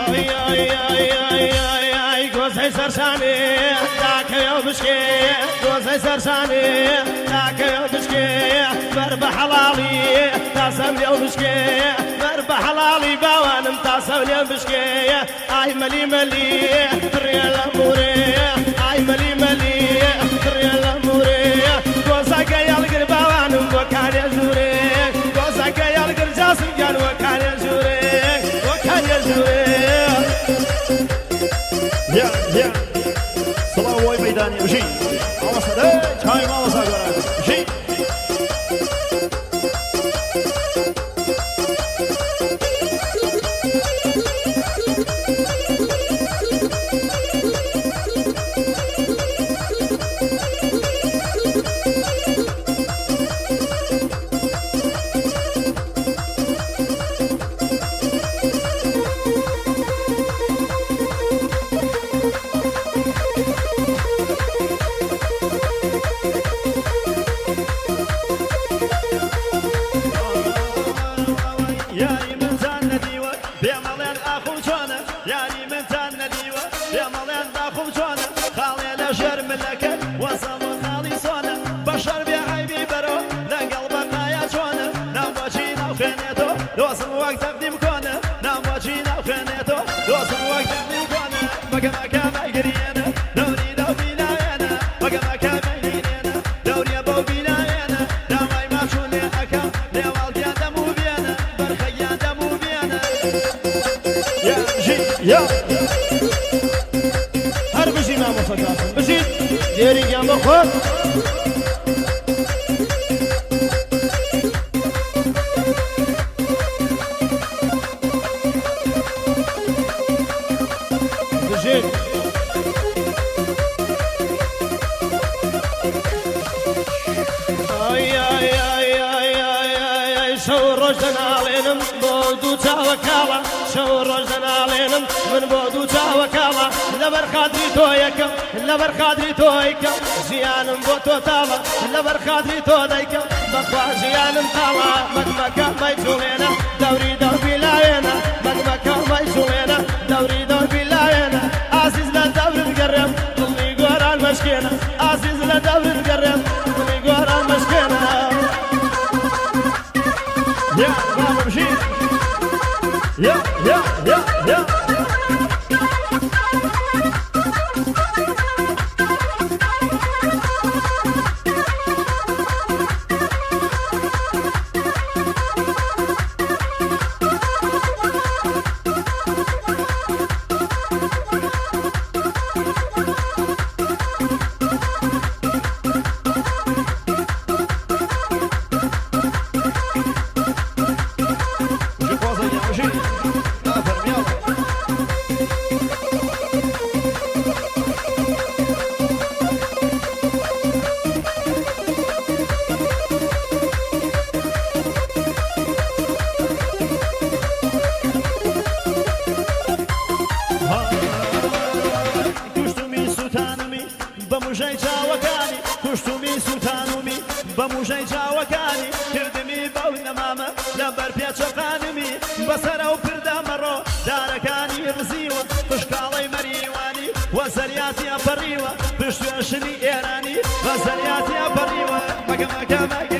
آی آی آی آی آی آی گوزهی سرشانی تاکه یو بشکی گوزهی سرشانی تاکه یو بشکی بر بحلالی تاسم یو بشکی بر بحلالی باوانم تاسم یو بشکی آی ملی ملی ریال موری آی ملی ملی ریال موری گوزه یالگر باوانم وکانی جوری گوزه یالگر جاسم جان وکانی جوری وکانی جوری یا سلام وای میدانی بشی آواسه چای ما واسه گرای بشی یاری من زن ندیوه بیامالین آخوم چونه یاری من زن ندیوه بیامالین آخوم چونه خالی لشر ملکه واسم خالی سونه بشر بیا عیبی برو لنگل بقایا چونه نمواجی نو خنیتو دوسم وقت تقدیم کنه نمواجی نو خنیتو دوسم وقت تقدیم کنه مگه مگه مگرینه دوری دو بینایانه مگه مگه مگرینه دوری بو بینایانه دمای ما چونه اکا لیوال دیادمو بیانه برخیادمو بیانه یا جی یا هر بشی ما مسکراسم بشی دیری گام بخور بشی آی آی آی آی آی آی آی شو روشن عليهم بودو تاوكالا شو روشن عليهم من بودو تاوكالا لبر خاطري تويكم لبر خاطري تويكم زيانم بوتو تالا لبر خاطري تويكم بخوا زيانم تالا مد مكان ما يزولينا دوري دور بلاينا مد مكان ما يزولينا دوري دور بلاينا عزيز لا دور القرم ضلي قرا المشكينة عزيز لا دور القرم ضلي قرا المشكينة ya vamos bشي ya بموجي جاوكاني كشتومي سلطانومي بموجي جاوكاني كردمي بون ماما لبر بياتشو قانمي بسرو بردا مرو داركاني رزيوة بشكالي مريواني وزرياتي بريوة بشتوشني ايراني وزرياتي بريوة مقا مقا مقا